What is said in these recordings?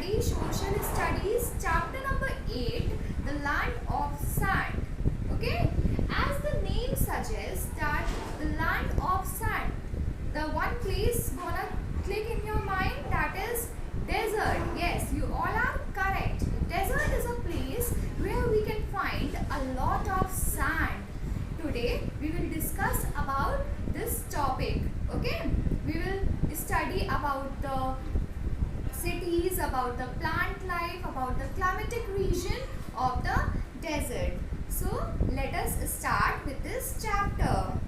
study social studies chapter number 8, the land of sand. Okay, as the name suggests that the land of sand, the one place gonna click in your mind, that is desert. Yes, you all are correct. Desert is a place where we can find a lot of sand. Today we will discuss about this topic. Okay, we will study about the cities, about the plant life, about the climatic region of the desert. So let us start with this chapter.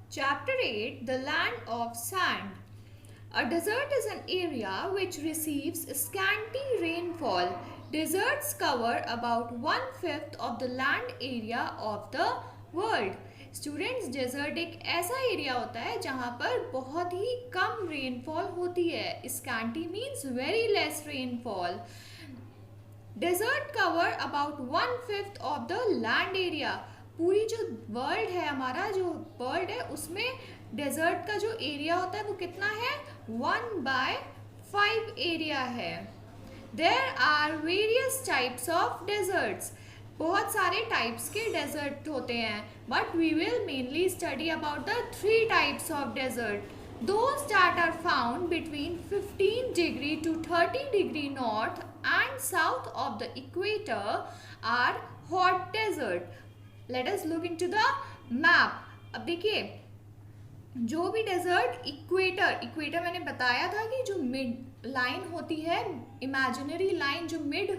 Chapter 8, the land of sand. A desert is an area which receives scanty rainfall. Deserts cover about 1/5 of the land area of the world. Students, desert एक ऐसा area होता है जहाँ पर बहुत ही कम rainfall होती है. Scanty means very less rainfall. Desert cover about 1/5 of the land area. पूरी जो वर्ल्ड है, हमारा जो वर्ल्ड है, उसमें डेजर्ट का जो एरिया होता है वो कितना है? 1/5 एरिया है. There are various types of deserts. बहुत सारे टाइप्स के डेजर्ट होते हैं, but we will mainly study about the 3 types of desert. Those that are found between 15 degree to 30 degree north and south of the equator are hot desert. Let us look into the map. अब देखिए, जो भी desert equator मैंने बताया था कि जो mid line होती है, इमेजिनरी लाइन जो मिड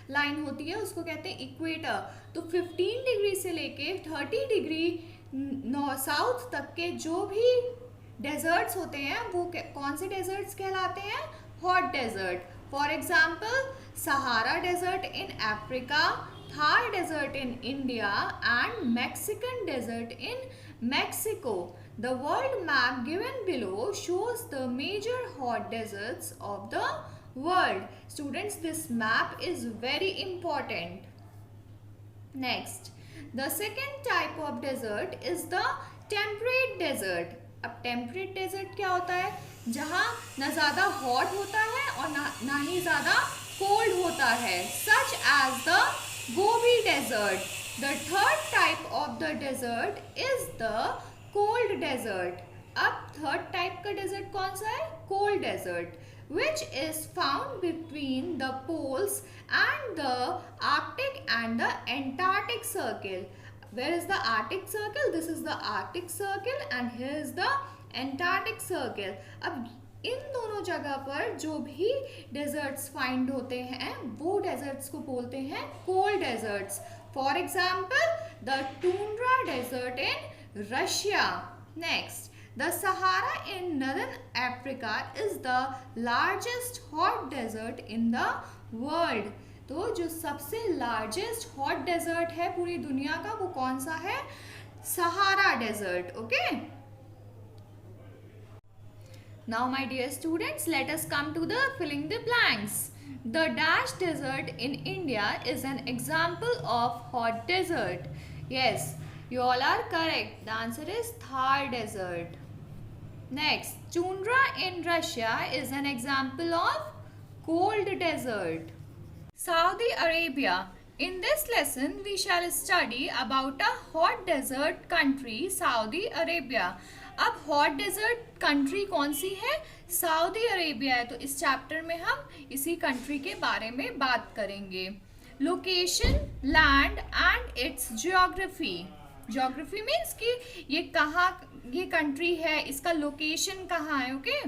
लाइन होती है, उसको कहते हैं इक्वेटर. तो 15 डिग्री से लेके 30 डिग्री साउथ तक के जो भी डेजर्ट्स होते हैं वो कौन से डेजर्ट्स कहलाते हैं? Hot desert. For example, Sahara desert in Africa, Thar desert in India and Mexican desert in Mexico. The world map given below shows the major hot deserts of the world. Students, this map is very important. Next, the second type of desert is the temperate desert. अब temperate desert क्या होता है? जहाँ ना ज़्यादा hot होता है और ना ही ज़्यादा cold होता है. Such as the Gobi Desert. The third type of the desert is the cold desert. अब third type का desert कौन सा है? Cold desert, which is found between the poles and the Arctic and the Antarctic Circle. Where is the Arctic Circle? This is the Arctic Circle and here is the Antarctic Circle. अब इन दोनों जगह पर जो भी desserts find होते हैं वो desserts को बोलते हैं cold deserts. For example, the tundra desert in Russia. Next, the Sahara in northern Africa is the largest hot desert in the world. तो जो सबसे लार्जेस्ट हॉट डेजर्ट है पूरी दुनिया का वो कौन सा है? Sahara desert. Okay. Now my dear students, let us come to the filling the blanks. The Dash Desert in India is an example of hot desert. Yes, you all are correct. The answer is Thar Desert. Next, Tundra in Russia is an example of cold desert. Saudi Arabia. In this lesson, we shall study about a hot desert country, Saudi Arabia. अब hot desert country कौन सी है? Saudi Arabia है. तो इस chapter में हम इसी country के बारे में बात करेंगे. Location, land and it's geography. Geography means कि ये कहाँ ये कंट्री है, इसका लोकेशन कहाँ है. ओके.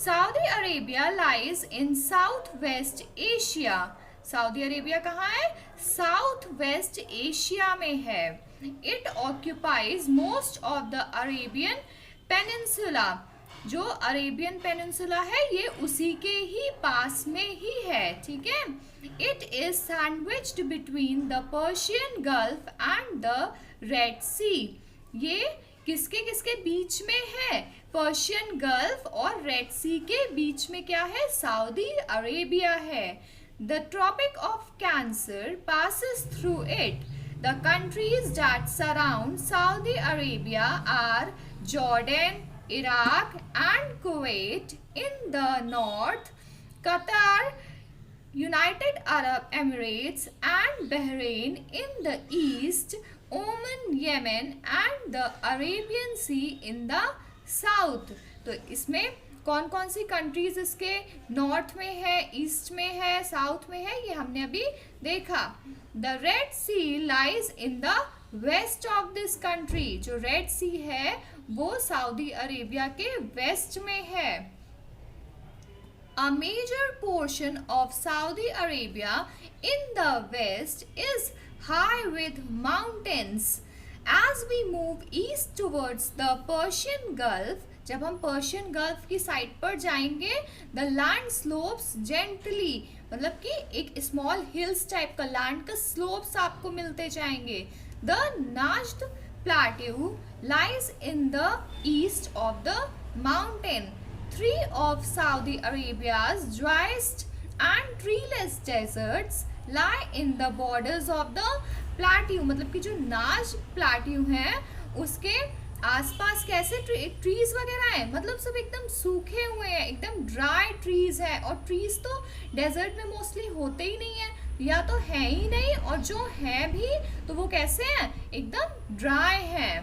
सऊदी अरेबिया लाइज इन south west Asia. Saudi Arabia कहाँ है? साउथ वेस्ट एशिया में है. It occupies most of the Arabian Peninsula. जो अरेबियन पेनिनसुला है ये उसी के ही पास में ही है. ठीक है. It is sandwiched between the Persian Gulf and the Red Sea. ये किसके किसके बीच में है? पर्शियन गल्फ और रेड सी के बीच में क्या है? सऊदी अरेबिया है. The Tropic of Cancer passes through it. The countries that surround Saudi Arabia are Jordan, Iraq and Kuwait in the north, Qatar, United Arab Emirates and Bahrain in the east, Oman, Yemen and the Arabian Sea in the south. तो इसमें कौन कौन सी countries इसके north में है, east में है, south में है, ये हमने अभी देखा. The Red Sea lies in the west of this country. जो रेड सी है वो सऊदी अरेबिया के वेस्ट में है. A major portion of Saudi Arabia in the west is high with mountains. As we move east towards the Persian Gulf, जब हम Persian gulf की side पर जाएंगे, द लैंड स्लोप्स जेंटली, मतलब कि एक स्मॉल हिल्स टाइप का land का स्लोप्स आपको मिलते जाएंगे. The Najd plateau lies in the east of the mountain. Three of Saudi Arabia's driest and treeless deserts lie in the borders of the plateau. मतलब कि जो नाज प्लेट्यू है उसके आसपास कैसे ट्रीज वगैरह है, मतलब सब एकदम सूखे हुए हैं, एकदम ड्राई ट्रीज है. और ट्रीज तो डेजर्ट में मोस्टली होते ही नहीं है, या तो है ही नहीं, और जो है भी तो वो कैसे हैं, एकदम ड्राई हैं.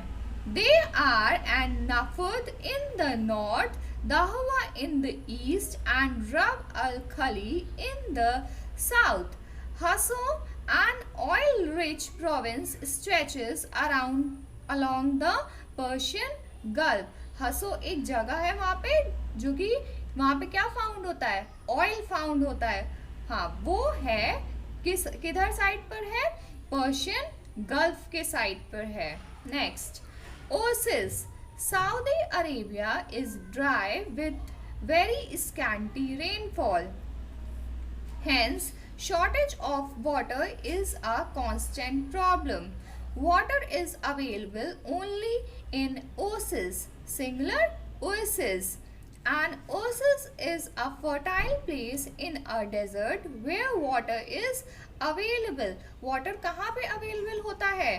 They are and Nafud in the north, Dahwa in the east and Rab al-Khali in the south. Hasso, an oil-rich province, stretches along the Persian Gulf. हसो एक जगह है वहाँ पे, जो कि वहाँ पे क्या फाउंड होता है, ऑयल फाउंड होता है. हाँ, वो है किधर साइड पर है, पर्शियन गल्फ के साइड पर है. Next, Oasis. Saudi Arabia is dry with very scanty rainfall. Hence, shortage of water is a constant problem. Water is available only in oases, singular oasis. An oasis is a fertile place in a desert where water is available. Water कहाँ पे available होता है,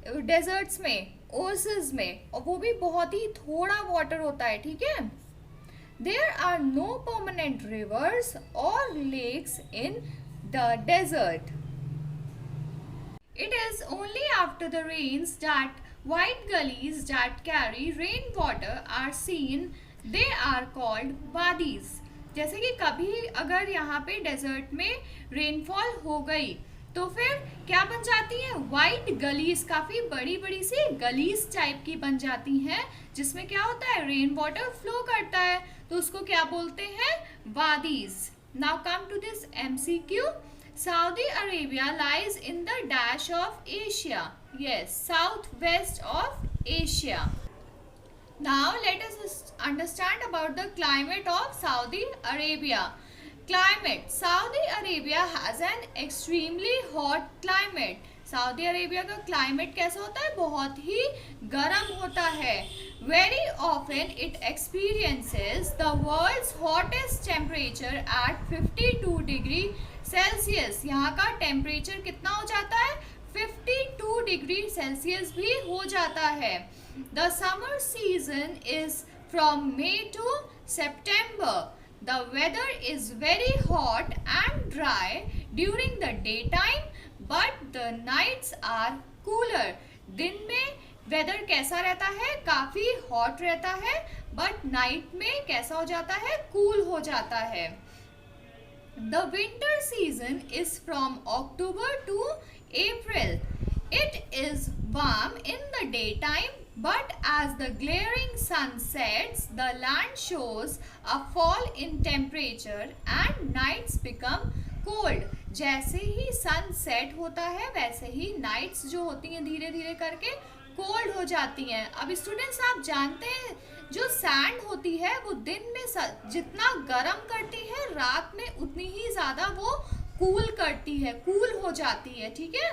desserts में, Oasis में, और वो भी बहुत ही थोड़ा वाटर होता है. ठीक है. There are no permanent rivers और lakes in the desert. It is only after the rains that wide gullies that carry rain water are seen. They are called wadis. जैसे कि कभी अगर यहाँ पे डेजर्ट में रेनफॉल हो गई तो फिर क्या बन जाती है, वाइड गलीज, काफी बड़ी बड़ी सी गलीज टाइप की बन जाती हैं, जिसमें क्या होता है, रेन वाटर फ्लो करता है, तो उसको क्या बोलते हैं, wadis. Now come to this MCQ. Saudi Arabia lies in the dash of Asia. Yes, south west of Asia. Now let us understand about the climate of Saudi Arabia. Climate. Saudi Arabia has an extremely hot climate. Saudi Arabia का climate कैसा होता है, बहुत ही गर्म होता है. Very often it experiences the world's hottest temperature at 52 degree Celsius. यहाँ का टेम्परेचर कितना हो जाता है, 52 डिग्री सेल्सियस भी हो जाता है. The summer season is from May to September. The weather is very hot and dry during the daytime, but the nights are cooler. दिन में वेदर कैसा रहता है, काफी हॉट रहता है, बट नाइट में कैसा हो जाता है, कूल हो जाता है. The winter season is from October to April. It is warm in the daytime, but as the glaring sun sets, the land shows a fall in temperature and nights become cold. जैसे ही सन set होता है वैसे ही nights जो होती हैं धीरे धीरे करके कोल्ड हो जाती हैं. अब स्टूडेंट्स आप जानते हैं जो सैंड होती है वो दिन में जितना गर्म करती है, रात में उतनी ही ज़्यादा वो कूल करती है, कूल हो जाती है. ठीक है.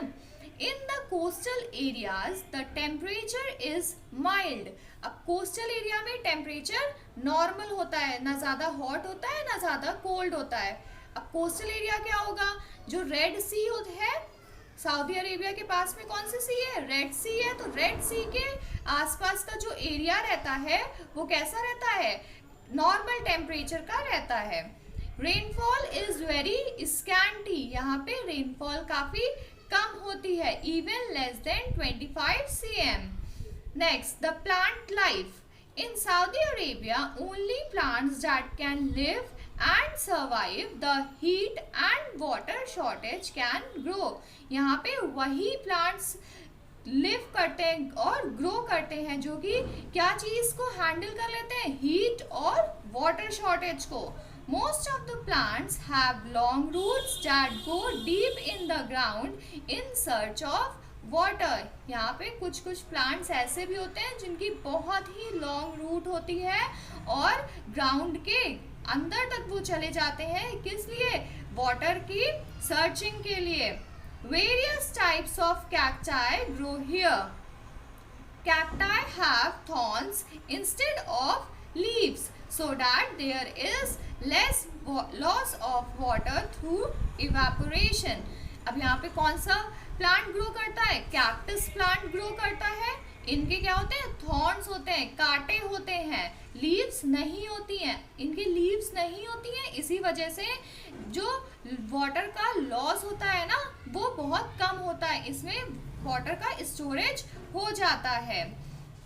In the coastal areas, the temperature is mild. अब कोस्टल एरिया में टेम्परेचर नॉर्मल होता है, ना ज़्यादा हॉट होता है ना ज़्यादा कोल्ड होता है. अब कोस्टल एरिया क्या होगा, जो रेड सी है सऊदी अरेबिया के पास में कौन सी सी है? रेड सी है। तो रेड सी के आसपास का जो एरिया रहता है वो कैसा रहता है? नॉर्मल टेम्परेचर का रहता है। रेनफॉल इज वेरी स्कैंटी, यहाँ पे रेनफॉल काफी कम होती है, even less than 25 cm। Next, the plant life in Saudi Arabia, only plants that can live and survive the heat and water shortage can grow। यहाँ पे वही plants लिव करते हैं और ग्रो करते हैं जो कि क्या चीज को हैंडल कर लेते हैं? हीट और वाटर शॉर्टेज को। Most of the plants have long roots that go deep in the ground in search of water. यहाँ पे कुछ कुछ प्लांट्स ऐसे भी होते हैं जिनकी बहुत ही लॉन्ग रूट होती है और ग्राउंड के अंदर तक वो चले जाते हैं। किस लिए? वाटर की सर्चिंग के लिए। Various types of cacti grow here. Cacti have thorns instead of leaves so that there is less loss of water through evaporation। अब यहाँ पे कौन सा प्लांट ग्रो करता है? कैक्टस प्लांट ग्रो करता है। इनके क्या होते हैं? थॉर्न्स होते हैं, कांटे होते हैं, लीव्स नहीं होती हैं। इनके लीव्स नहीं होती हैं, इसी वजह से जो वाटर का लॉस होता है ना वो बहुत कम होता है, इसमें वाटर का स्टोरेज हो जाता है।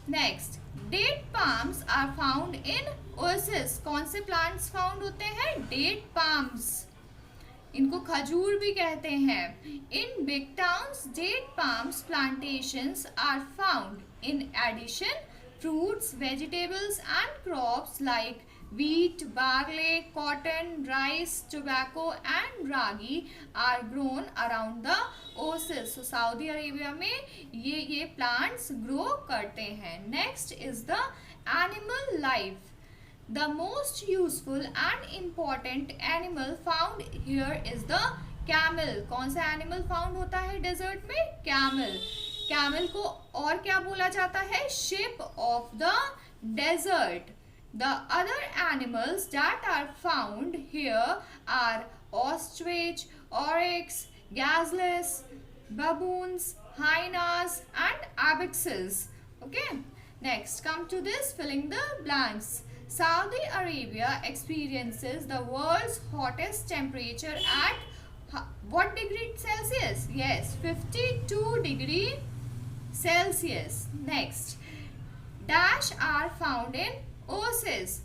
Next, date palms are found in oasis. कौन से प्लांट्स फाउंड होते हैं? डेट पाम्स, इनको खजूर भी कहते हैं। In big towns date palms plantations are found. In addition, fruits, vegetables and crops like wheat, barley, cotton, rice, tobacco and ragi are grown around the oasis। So Saudi Arabia में ये plants grow करते हैं। Next is the animal life। The most useful and important animal found here is the camel। कौन सा animal found होता है desert में? camel। Camel को और क्या बोला जाता है? Ship of the desert. The other animals that are found here are ostrich, oryx, gazelles, baboons, hyenas and ibexes। Okay, next come to this filling the blanks। Saudi Arabia experiences the world's hottest temperature at what degree Celsius? Yes, 52 degree Celsius। Next, dash are found in oases।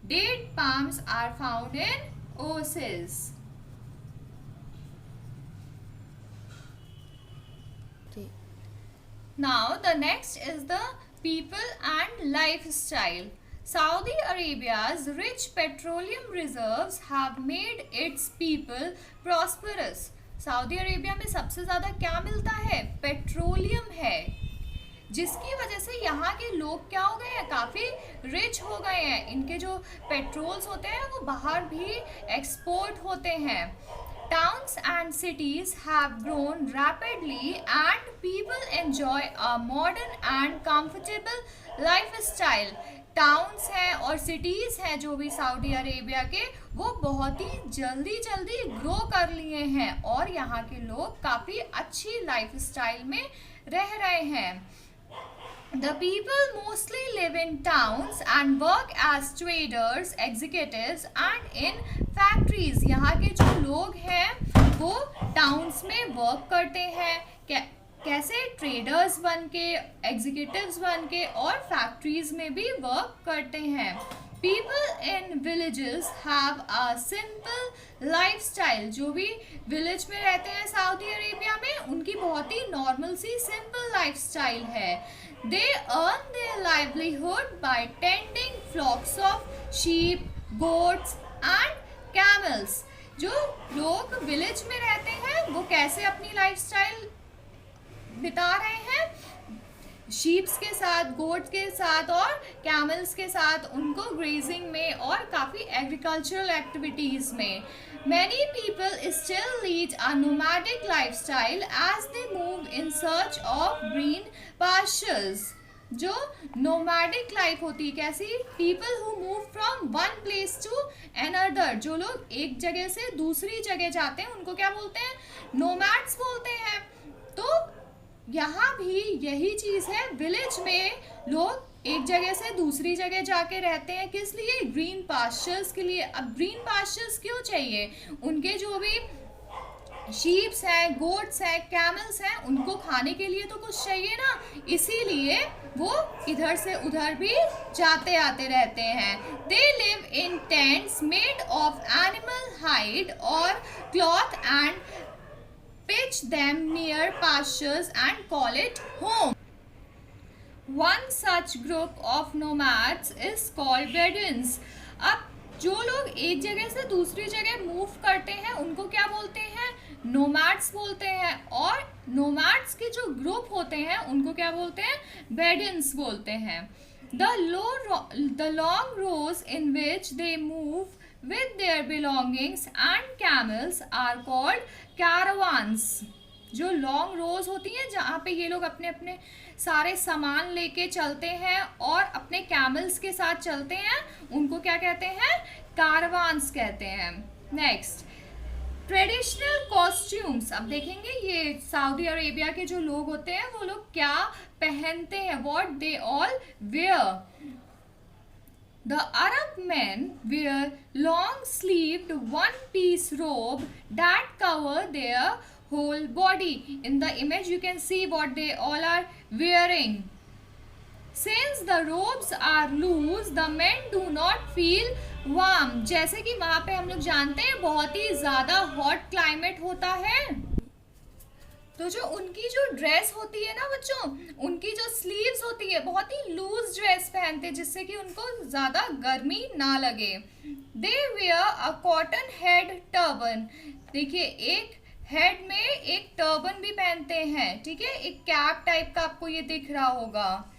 Date palms are found in oases। Now the next is the people and lifestyle। Saudi Arabia's rich petroleum reserves have made its people prosperous। Saudi Arabia में सबसे ज़्यादा क्या मिलता है? Petroleum है, जिसकी वजह से यहाँ के लोग क्या हो गए हैं? काफ़ी रिच हो गए हैं। इनके जो पेट्रोल्स होते हैं वो बाहर भी एक्सपोर्ट होते हैं। Towns and cities have grown rapidly and people enjoy a modern and comfortable lifestyle। Towns हैं और सिटीज़ हैं जो भी सऊदी अरेबिया के, वो बहुत ही जल्दी जल्दी ग्रो कर लिए हैं और यहाँ के लोग काफ़ी अच्छी लाइफस्टाइल में रह रहे हैं। The people mostly live in towns and work as traders, executives and in factories। यहाँ के जो लोग हैं वो टाउन्स में वर्क करते हैं, कैसे? ट्रेडर्स बन के, एग्जीक्यूटिव्स बन के और फैक्ट्रीज में भी वर्क करते हैं। People in villages have a simple lifestyle. जो भी विलेज में रहते हैं सऊदी अरेबिया में, उनकी बहुत ही नॉर्मल सी सिंपल लाइफस्टाइल है। They earn their livelihood by tending flocks of sheep, goats and camels. जो लोग विलेज में रहते हैं वो कैसे अपनी लाइफस्टाइल बिता रहे हैं? शीप्स के साथ, गोट के साथ और कैमल्स के साथ, उनको ग्रेजिंग में और काफ़ी एग्रीकल्चरल एक्टिविटीज़ में। Many people still lead a nomadic lifestyle as they move in search of green pastures. जो नोमैडिक लाइफ होती है कैसी? People who move from one place to another. जो लोग एक जगह से दूसरी जगह जाते हैं उनको क्या बोलते हैं? नोमैड्स बोलते हैं। यहाँ भी यही चीज़ है, विलेज में लोग एक जगह से दूसरी जगह जाके रहते हैं, किस लिए? ग्रीन पास्चर्स के लिए। अब ग्रीन पास्चर्स क्यों चाहिए? उनके जो भी शीप्स हैं, गोट्स हैं, कैमल्स हैं, उनको खाने के लिए तो कुछ चाहिए ना, इसीलिए वो इधर से उधर भी जाते आते रहते हैं। They live in tents made of animal hide और cloth and pitch them near pastures and call it home. One such group of nomads is called Bedouins. अब जो लोग एक जगह से दूसरी जगह मूव करते हैं उनको क्या बोलते हैं? नोमैड्स बोलते हैं। और नोमैड्स के जो ग्रुप होते हैं उनको क्या बोलते हैं? बेडुइन्स बोलते हैं। The long rows in which they move with their belongings and camels are called caravans. जो लॉन्ग रोज होती हैं जहाँ पे ये लोग अपने अपने सारे सामान लेके चलते हैं और अपने कैमल्स के साथ चलते हैं, उनको क्या कहते हैं? कारवान्स कहते हैं। Next, traditional costumes. अब देखेंगे ये सऊदी अरेबिया के जो लोग होते हैं वो लोग क्या पहनते हैं, what they all wear. The Arab men wear long-sleeved one-piece robe that cover their whole body. In the image you can see what they all are wearing. Since the robes are loose, the men do not feel warm. जैसे कि वहाँ पे हम लोग जानते हैं बहुत ही ज़्यादा hot climate होता है, तो जो उनकी जो ड्रेस होती है ना बच्चों, उनकी जो स्लीव्स होती है बहुत ही लूज ड्रेस पहनते हैं जिससे कि उनको ज़्यादा गर्मी ना लगे। They wear a cotton head turban. देखिए एक हेड में एक टर्बन भी पहनते हैं, ठीक है, एक कैप टाइप का आपको ये दिख रहा होगा।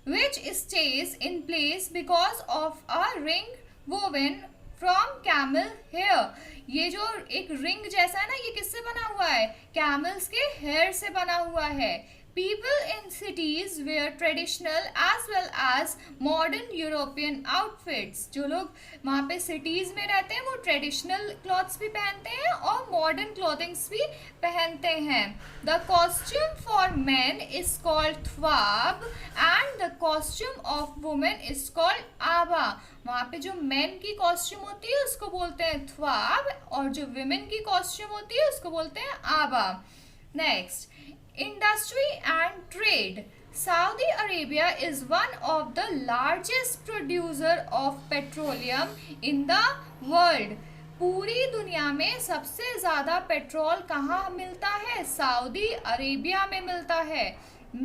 Which stays in place because of a ring woven from camel hair. ये जो एक रिंग जैसा है ना, ये किससे बना हुआ है? कैमल्स के हेयर से बना हुआ है। People in cities wear traditional as well as modern European outfits. जो लोग वहाँ पे cities में रहते हैं वो traditional clothes भी पहनते हैं और modern clothings भी पहनते हैं। The costume for men is called thwab and the costume of women is called aba. वहाँ पे जो men की costume होती है उसको बोलते हैं thwab और जो women की costume होती है उसको बोलते हैं aba. Next, industry and trade. Saudi Arabia is one of the largest producer of petroleum in the world. पूरी दुनिया में सबसे ज़्यादा पेट्रोल कहाँ मिलता है? सऊदी अरेबिया में मिलता है।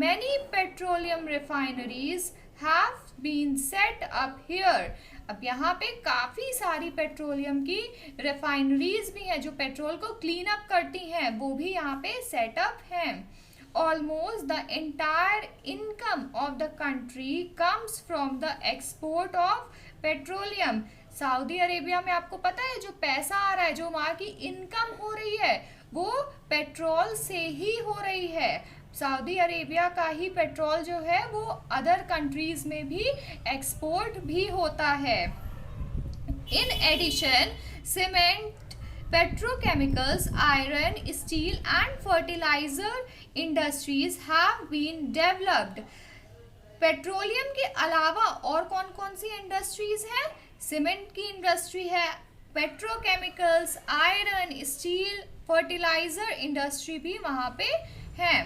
Many petroleum refineries have been set up here. अब यहाँ पे काफ़ी सारी पेट्रोलियम की रिफाइनरीज भी हैं जो पेट्रोल को क्लीन अप करती हैं, वो भी यहाँ पे सेटअप हैं। Almost the entire income of the country comes from the export of petroleum. Saudi Arabia में आपको पता है जो पैसा आ रहा है, जो वहाँ की इनकम हो रही है वो पेट्रोल से ही हो रही है। सऊदी अरेबिया का ही पेट्रोल जो है वो अदर कंट्रीज में भी एक्सपोर्ट भी होता है। In addition cement, petrochemicals, iron, steel and fertilizer industries have been developed. पेट्रोलियम के अलावा और कौन कौन सी इंडस्ट्रीज हैं? सीमेंट की इंडस्ट्री है, petrochemicals, iron, steel, fertilizer industry भी वहाँ पे है।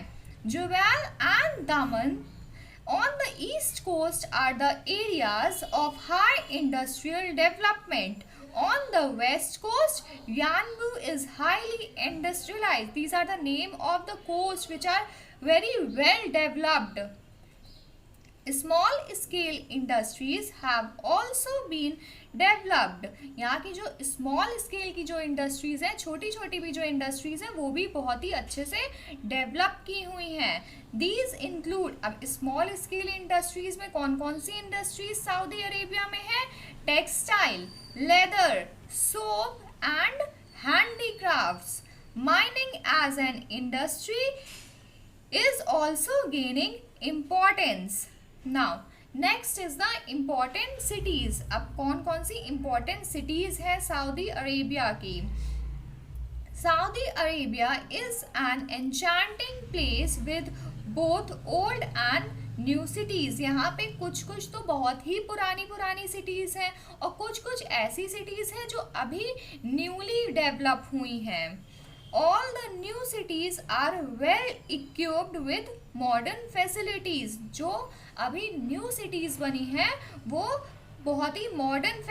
Jubail and Dammam on the east coast are the areas of high industrial development. On the west coast, Yanbu is highly industrialized. These are the name of the coast which are very well developed. Small scale industries have also been developed. यहाँ की जो small scale की जो industries हैं, छोटी छोटी भी जो इंडस्ट्रीज हैं वो भी बहुत ही अच्छे से डेवलप की हुई हैं। These include, अब स्मॉल स्केल इंडस्ट्रीज में कौन कौन सी इंडस्ट्रीज सऊदी अरेबिया में है? Textile, leather, soap and handicrafts. Mining as an industry is also gaining importance. Now next is the important cities. अब कौन कौन सी इम्पॉर्टेंट सिटीज है सऊदी अरेबिया की? Saudi Arabia is an enchanting place with both old and new cities. यहाँ पे कुछ कुछ तो बहुत ही पुरानी पुरानी सिटीज हैं और कुछ कुछ ऐसी सिटीज हैं जो अभी न्यूली डेवलप हुई हैं। All the new cities are well equipped with modern facilities. जो अभी न्यू सिटीज बनी हैं वो बहुत ही मॉडर्न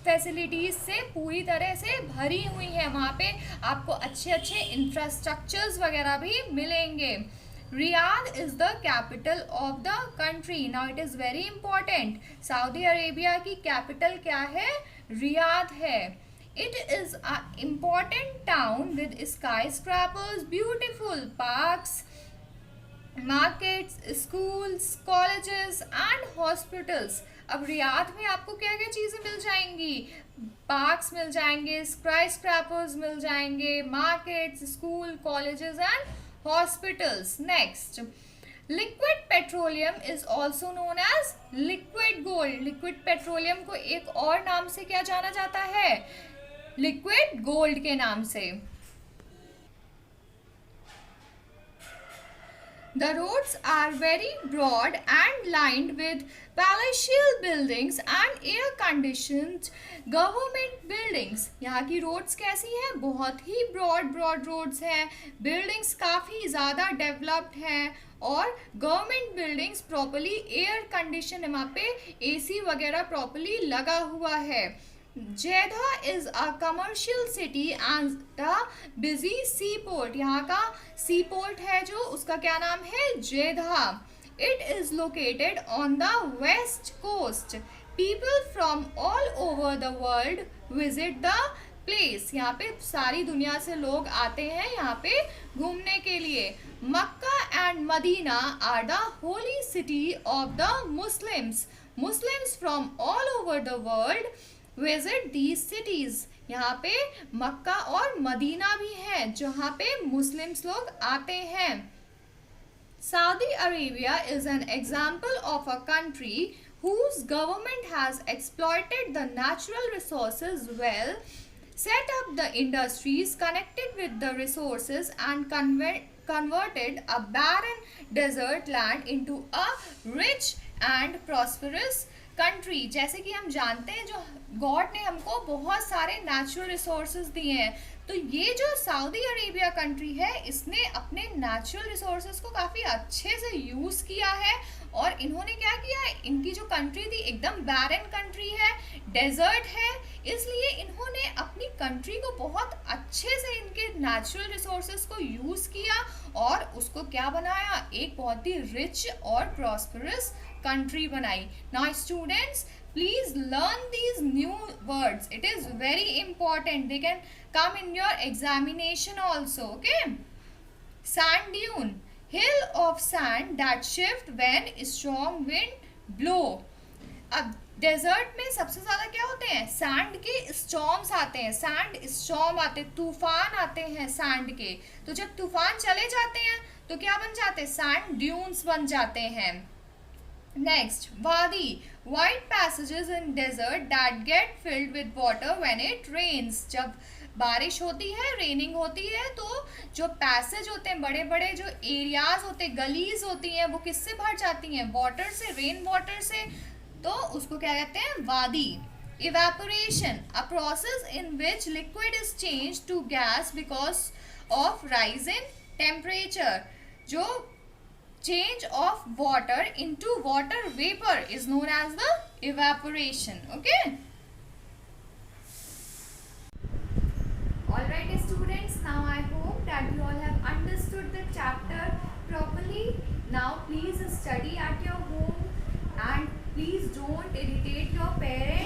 फैसिलिटीज से पूरी तरह से भरी हुई है। वहाँ पे आपको अच्छे अच्छे इंफ्रास्ट्रक्चर्स वगैरह भी मिलेंगे। Riyadh is the capital of the country. Now it is very important, Saudi Arabia की कैपिटल क्या है? रियाद है। It is a important town with sky scrapers, beautiful parks, markets, schools, colleges and hospitals. अब Riyadh में आपको क्या क्या चीज़ें मिल जाएंगी? पार्क्स मिल जाएंगे, स्काई स्क्रैपर्स मिल जाएंगे, markets, school, colleges and hospitals. Next, liquid petroleum is also known as liquid gold. Liquid petroleum को एक और नाम से क्या जाना जाता है? लिक्विड गोल्ड के नाम से। The roads are very broad and lined with palatial buildings and air-conditioned government buildings. यहाँ की roads कैसी हैं? बहुत ही broad roads हैं, buildings काफ़ी ज़्यादा developed हैं और government buildings properly air conditioned है, वहाँ पे AC वगैरह properly लगा हुआ है। Jeddah is a commercial city and the busy seaport. यहाँ का seaport है जो उसका क्या नाम है? Jeddah. It is located on the west coast. People from all over the world visit the place. यहाँ पे सारी दुनिया से लोग आते हैं यहाँ पे घूमने के लिए। मक्का and Medina are the holy city of the Muslims. Muslims from all over the world visit these cities. यहाँ पे मक्का और मदीना भी है जहाँ पे मुस्लिम्स लोग आते हैं। Saudi Arabia is an example of a country whose government has exploited the natural resources well, set up the industries connected with the resources and converted a barren desert land into a rich and prosperous country. जैसे कि हम जानते हैं जो God ने हमको बहुत सारे नेचुरल रिसोर्सेज दिए हैं, तो ये जो सऊदी अरेबिया कंट्री है इसने अपने नेचुरल रिसोर्सेज को काफ़ी अच्छे से यूज़ किया है। और इन्होंने क्या किया है, इनकी जो कंट्री थी एकदम बैरन कंट्री है, डेजर्ट है, इसलिए इन्होंने अपनी कंट्री को बहुत अच्छे से इनके नेचुरल रिसोर्सेज को यूज़ किया और उसको क्या बनाया, एक बहुत ही रिच और प्रॉस्परस country बनाई। Now students, please learn these new words. It is very important. They can come in your examination also. Okay. Sand dune, hill of sand that shift when strong wind blow. अब desert में सबसे ज़्यादा क्या होते हैं? Sand के storms आते हैं, सैंड स्टॉर्म आते हैं, तूफान आते हैं सैंड के। तो जब तूफान चले जाते हैं तो क्या बन जाते हैं? सैंड ड्यून्स बन जाते हैं। Next, Wadi, wide passages in desert that get filled with water when it rains. जब बारिश होती है, रेनिंग होती है, तो जो पैसेज होते हैं, बड़े बड़े जो एरियाज होते हैं, गलीज होती हैं, वो किससे भर जाती हैं? वाटर से, रेन वाटर से। तो उसको क्या कहते हैं? वादी। Evaporation, a process in which liquid is changed to gas because of rise in temperature. जो change of water into water vapor is known as the evaporation. Okay. Alright students, now I hope that you all have understood the chapter properly. Now please study at your home and please don't irritate your parents.